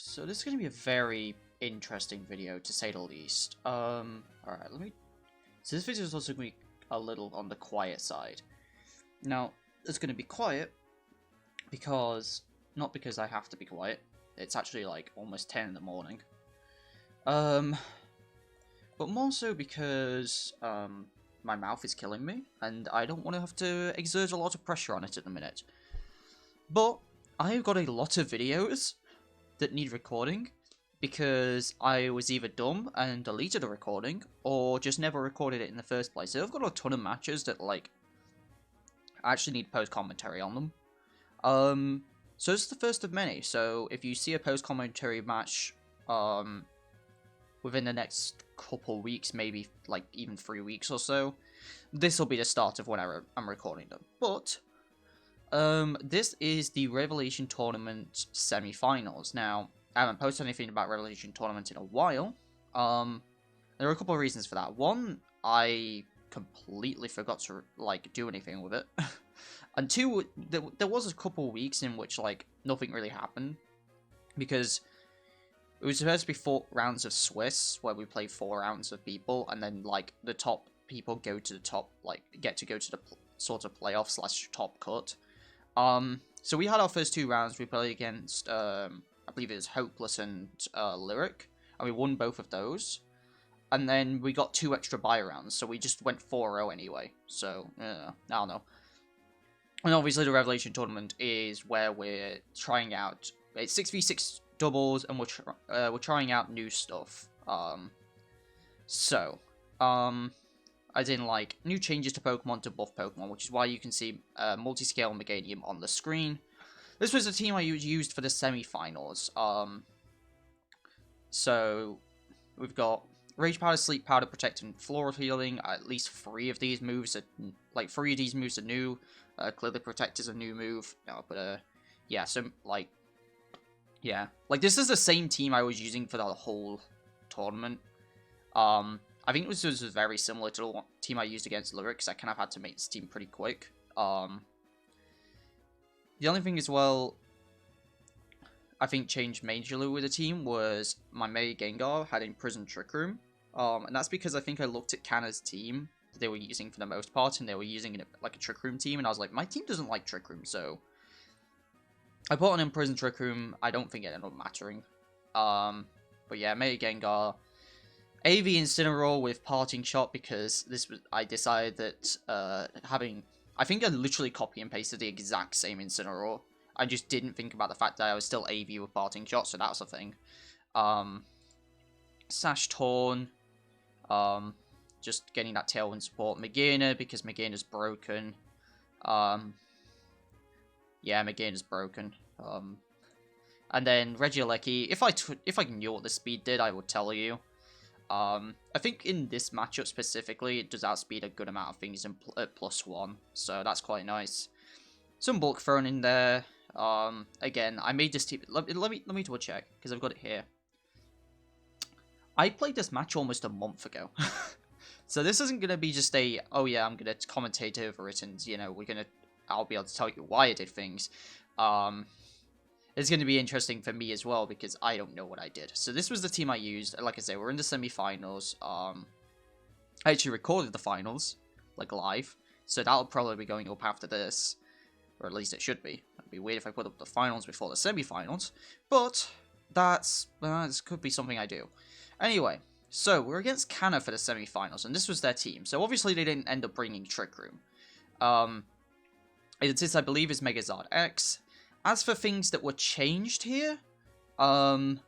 So this is going to be a very interesting video, to say the least. Alright, So this video is also going to be a little on the quiet side. Now, it's going to be quiet because... Not because I have to be quiet. It's actually, like, almost 10 in the morning. But more so because, my mouth is killing me, and I don't want to have to exert a lot of pressure on it at the minute. But I've got a lot of videos that need recording, because I was either dumb and deleted a recording, or just never recorded it in the first place. So I've got a ton of matches that, like, actually need post-commentary on them. So it's the first of many, so if you see a post-commentary match, within the next couple weeks, maybe, like, even 3 weeks or so, this will be the start of when I'm recording them. But this is the Revelation Tournament semi-finals. Now, I haven't posted anything about Revelation Tournament in a while. There are a couple of reasons for that. One, I completely forgot to, like, do anything with it. And two, there was a couple of weeks in which, like, nothing really happened. Because it was supposed to be 4 rounds of Swiss, where we play 4 rounds of people, and then, like, the top people go to the top, like, get to go to the sort of playoff / top cut. So we had our first 2 rounds. We played against, I believe it was Hopeless and Lyric, and we won both of those. And then we got 2 extra bye rounds, so we just went 4-0 anyway. So, I don't know. And obviously the Revelation Tournament is where we're trying out, it's 6v6 doubles, and we're trying out new stuff. As in, like, new changes to Pokemon to buff Pokemon, which is why you can see Multiscale Meganium on the screen. This was the team I used for the semi-finals. So, we've got Rage Powder, Sleep Powder, Protect, and Floral Healing. At least 3 of these moves are, like, 3 of these moves are new. Clearly Protect is a new move. Yeah, so, like, yeah. Like, this is the same team I was using for the whole tournament. I think this was very similar to the team I used against Lyric, because I kind of had to make this team pretty quick. The only thing as well, I think changed majorly with the team was my Mega Gengar had Imprisoned Trick Room. And that's because I think I looked at Cannor's team that they were using for the most part, and they were using it like a Trick Room team, and I was like, my team doesn't like Trick Room, so I put on Imprisoned Trick Room. I don't think it ended up mattering. But yeah, Mega Gengar, AV Incineroar with Parting Shot, because I decided that I think I literally copy and pasted the exact same Incineroar. I just didn't think about the fact that I was still AV with Parting Shot, so that's a thing. Sash Torn, just getting that Tailwind support. Magearna, because Magearna's broken. Yeah, Magearna's broken. And then Regieleki, if I knew what the speed did, I would tell you. I think in this matchup specifically, it does outspeed a good amount of things at +1, so that's quite nice. Some bulk thrown in there. Again, I made this team. Let me double check, because I've got it here. I played this match almost a month ago. So this isn't gonna be just a, oh yeah, I'm gonna commentate over it, and you know, I'll be able to tell you why I did things. It's going to be interesting for me as well, because I don't know what I did. So this was the team I used. Like I say, we're in the semi-finals. I actually recorded the finals, like, live. So that'll probably be going up after this. Or at least it should be. It'd be weird if I put up the finals before the semi-finals. But this could be something I do. Anyway, so we're against Cannor for the semi-finals, and this was their team. So obviously they didn't end up bringing Trick Room. This, I believe, is Megazord X. As for things that were changed here, Mamoswine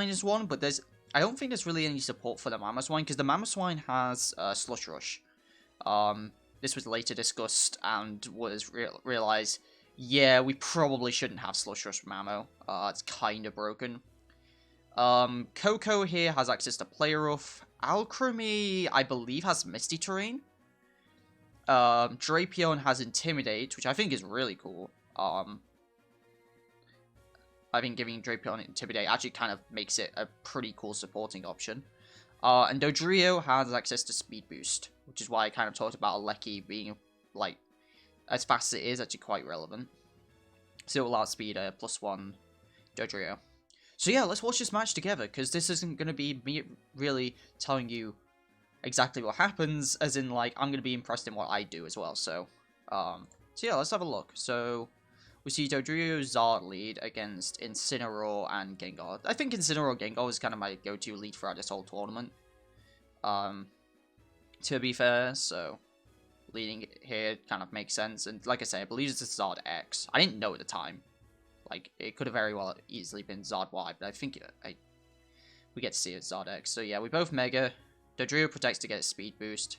is one, but I don't think there's really any support for the Mamoswine, because the Mamoswine has Slush Rush. This was later discussed and was realized, yeah, we probably shouldn't have Slush Rush Mamo. It's kind of broken. Coco here has access to Play Rough. Alchemy, I believe, has Misty Terrain. Drapion has Intimidate, which I think is really cool. I think giving Drapion Intimidate actually kind of makes it a pretty cool supporting option. And Dodrio has access to Speed Boost, which is why I kind of talked about Lecky being, like, as fast as it is, actually quite relevant. So it will outspeed +1 Dodrio. So yeah, let's watch this match together, because this isn't going to be me really telling you exactly what happens, as in, like, I'm going to be impressed in what I do as well, so yeah, let's have a look. So, we see Dodrio Zard lead against Incineroar and Gengar. I think Incineroar Gengar is kind of my go-to lead throughout this whole tournament. To be fair, so leading here kind of makes sense. And like I say, I believe it's Zard X. I didn't know at the time. Like, it could have very well easily been Zard Y, but I think we get to see it Zard X. So yeah, we both Mega. Dodrio protects to get a speed boost.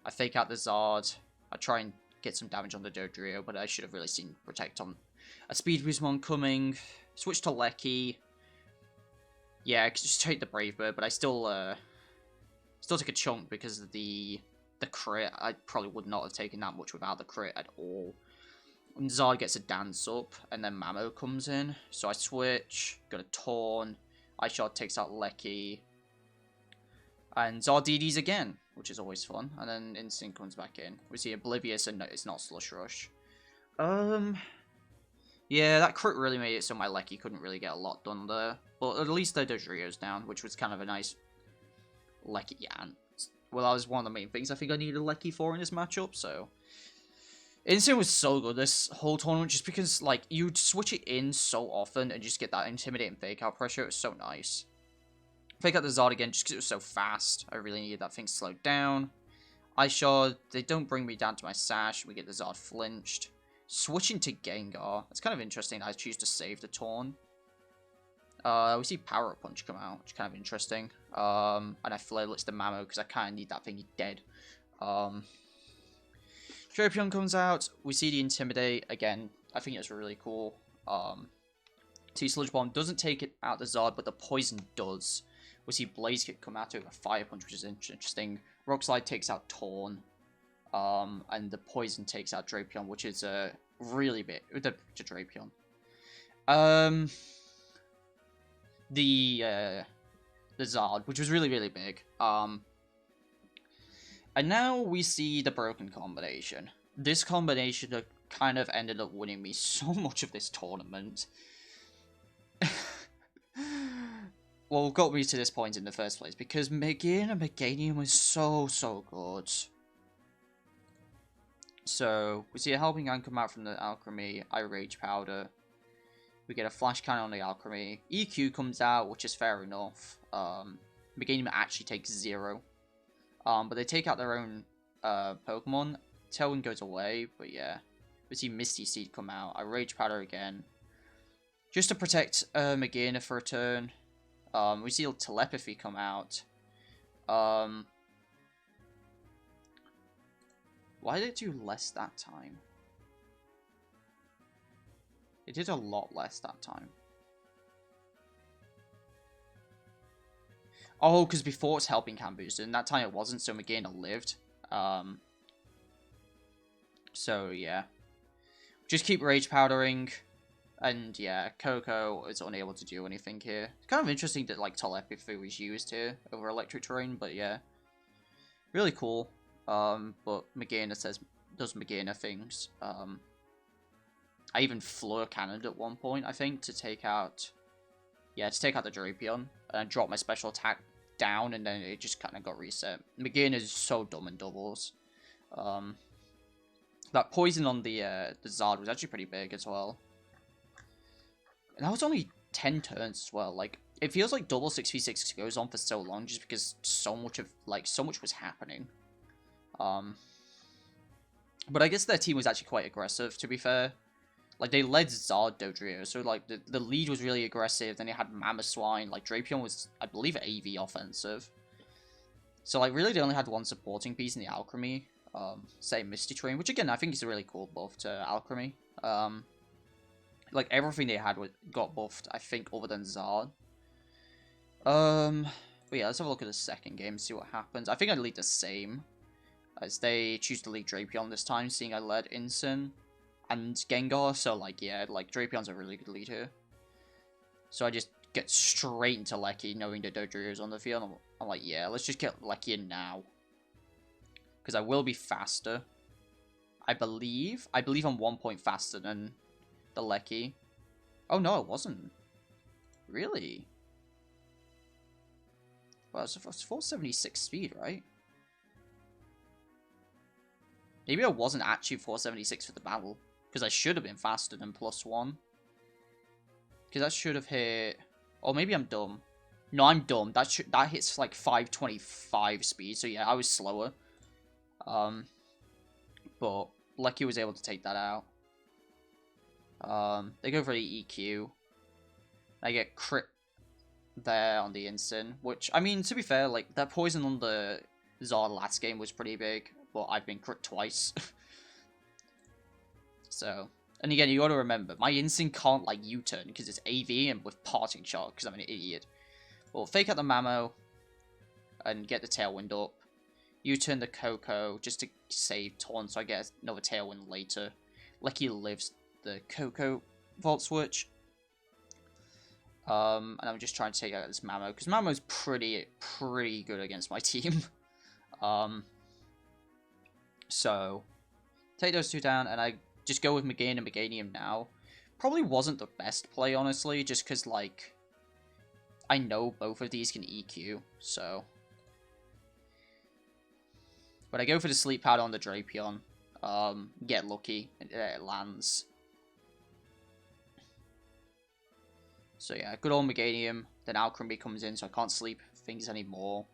I fake out the Zard. I try and get some damage on the Dodrio, but I should have really seen Protect on a Speed Boost one coming. Switch to Lecky. Yeah, I could just take the Brave Bird, but I still took a chunk because of the crit. I probably would not have taken that much without the crit at all. And Zard gets a Dance Up, and then Mamo comes in. So I switch, got a Torn. Ice Shard takes out Lecky. And Zard DDs again, which is always fun. And then Instinct comes back in. We see Oblivious, and it's not Slush Rush. Yeah, that crit really made it so my Lecky couldn't really get a lot done there. But at least the Dodrio's down, which was kind of a nice Lecky. Yeah, well, that was one of the main things I think I needed a Lecky for in this matchup, so. Instinct was so good this whole tournament, just because, like, you'd switch it in so often and just get that intimidating fake out pressure. It was so nice. Fake out the Zard again, just because it was so fast. I really needed that thing slowed down. Ice Shard, they don't bring me down to my sash. We get the Zard flinched. Switching to Gengar. It's kind of interesting. I choose to save the Torn. We see Power Up Punch come out, which is kind of interesting. And I Flailets the Mamo, because I kind of need that thing dead. Drapion comes out. We see the Intimidate. Again, I think it's really cool. See Sludge Bomb doesn't take it out the Zard, but the Poison does. We see Blaze Kick come out with a Fire Punch, which is interesting. Rock Slide takes out Torn. And the Poison takes out Drapion, which is really big. The Drapion. The Zard, which was really, really big. And now we see the broken combination. This combination kind of ended up winning me so much of this tournament. Well, got me to this point in the first place, because Meganium and Meganium was so good. So, we see a Helping Hand come out from the Alchemy. I Rage Powder. We get a Flash Cannon on the Alchemy. EQ comes out, which is fair enough. Meganium actually takes 0. But they take out their own Pokemon. Tailwind goes away, but yeah. We see Misty Seed come out. I Rage Powder again. Just to protect Meganium for a turn. We see Telepathy come out. Why did it do less that time? It did a lot less that time. Oh, because before it's Helping Hand boosted, and that time it wasn't, so Meganium lived. So, yeah. Just keep Rage Powdering. And, yeah, Coco is unable to do anything here. It's kind of interesting that, like, Telepathy was used here over Electric Terrain, but, yeah. Really cool. But Meganium does Meganium things. I even Fleur Cannoned at one point, I think, to take out... Yeah, to take out the Drapion. And I dropped my special attack down, and then it just kind of got reset. Meganium is so dumb in doubles. That poison on the Zard was actually pretty big as well. And that was only 10 turns as well. Like, it feels like double 6v6 goes on for so long just because so much was happening. But I guess their team was actually quite aggressive, to be fair. Like, they led Zard Dodrio, so, like, the lead was really aggressive. Then they had Mamoswine. Like, Drapion was, I believe, AV offensive. So, like, really they only had one supporting piece in the Alchemy. Say Misty Train, which, again, I think is a really cool buff to Alchemy. Like, everything they had got buffed, I think, other than Zard. But yeah, let's have a look at the second game, see what happens. I think I'd lead the same, as they choose to lead Drapion this time, seeing I led Incin and Gengar, so, like, yeah, like, Drapion's a really good lead here. So I just get straight into Lecky, knowing that Dodrio is on the field. I'm like, yeah, let's just get Lecky in now. Because I will be faster. I believe I'm 1 point faster than the Lecky. Oh, no, it wasn't. Really? Well, it's 476 speed, right? Maybe I wasn't actually 476 for the battle, because I should have been faster than +1. Because that should have hit... Or maybe I'm dumb. No, I'm dumb. That hits like 525 speed, so yeah, I was slower. But Lucky was able to take that out. They go for the EQ. I get crit there on the instant, which, I mean, to be fair, like, that poison on the Zard last game was pretty big, but I've been crit twice. So, and again, you gotta remember, my instinct can't, like, U-turn, because it's AV and with parting shot, because I'm an idiot. Well, fake out the Mamo, and get the Tailwind up. U-turn the Coco, just to save Taunt, so I get another Tailwind later. Lucky lives the Coco Vault Switch. And I'm just trying to take out this Mamo, because Mamo's pretty good against my team. So, take those two down, and I just go with Megain and Meganium now. Probably wasn't the best play, honestly, just because, like, I know both of these can EQ, so. But I go for the Sleep Powder on the Drapion. Get lucky, it lands. So yeah, good old Meganium. Then Alchemy comes in, so I can't sleep things anymore.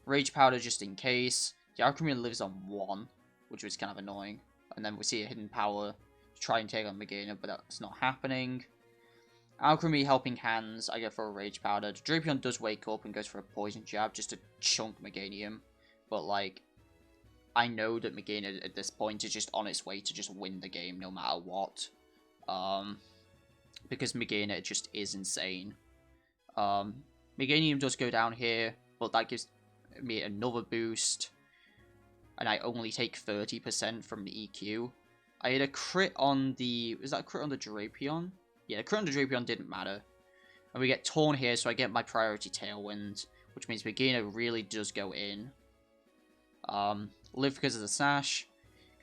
Rage Powder just in case. The Alchemy lives on 1, which was kind of annoying. And then we see a Hidden Power to try and take on Meganium, but that's not happening. Alchemy Helping Hands, I go for a Rage Powder. The Drapion does wake up and goes for a Poison Jab just to chunk Meganium. But like, I know that Meganium at this point is just on its way to just win the game no matter what. Because Meganium just is insane. Meganium does go down here, but that gives me another boost. And I only take 30% from the EQ. I had a crit on the... Was that a crit on the Drapion? Yeah, the crit on the Drapion didn't matter. And we get Torn here, so I get my priority Tailwind. Which means Meganium really does go in. Live because of the Sash.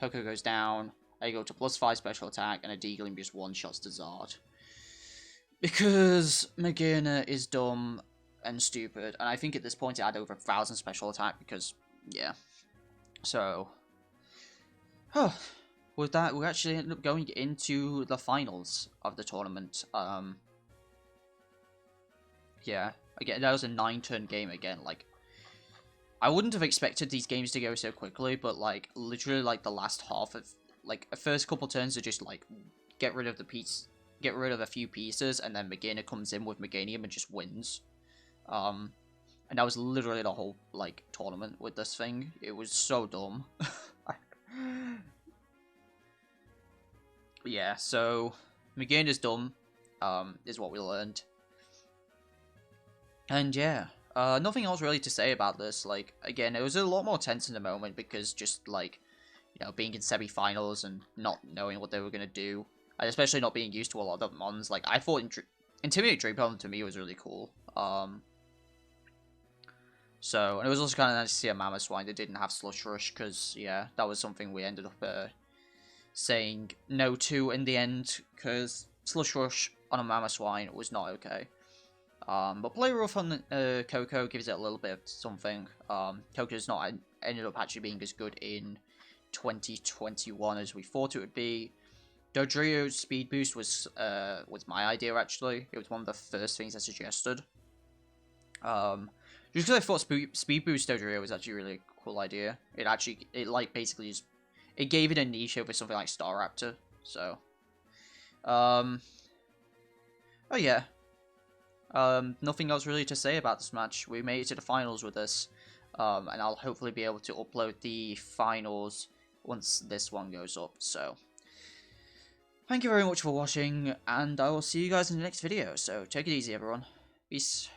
Coco goes down. I go to +5 special attack, and a Deagling just one-shots to Zard. Because Meganium is dumb and stupid, and I think at this point it had over 1,000 special attack because, yeah. So, with that, we actually ended up going into the finals of the tournament. Yeah, again, that was a 9-turn game again. Like, I wouldn't have expected these games to go so quickly, but like, literally, like the last half of, like, the first couple turns are just like, get rid of the piece. Get rid of a few pieces, and then Meganium comes in with Meganium and just wins. And that was literally the whole, like, tournament with this thing. It was so dumb. Yeah, so Meganium is dumb, is what we learned. And yeah, nothing else really to say about this. Like, again, it was a lot more tense in the moment because just, like, you know, being in semi-finals and not knowing what they were going to do. And especially not being used to a lot of the mons. Like, I thought Intimidate Drapion to me was really cool. So, and it was also kind of nice to see a Mamoswine that didn't have Slush Rush, because, yeah, that was something we ended up saying no to in the end, because Slush Rush on a Mamoswine was not okay. But Play Rough on Coco gives it a little bit of something. Coco's not ended up actually being as good in 2021 as we thought it would be. Dodrio's speed boost was my idea, actually. It was one of the first things I suggested. Just because I thought speed boost Dodrio was actually a really cool idea. It like basically just, it gave it a niche over something like Staraptor. So, oh yeah. Nothing else really to say about this match. We made it to the finals with this, and I'll hopefully be able to upload the finals once this one goes up. So. Thank you very much for watching, and I will see you guys in the next video, so take it easy everyone. Peace.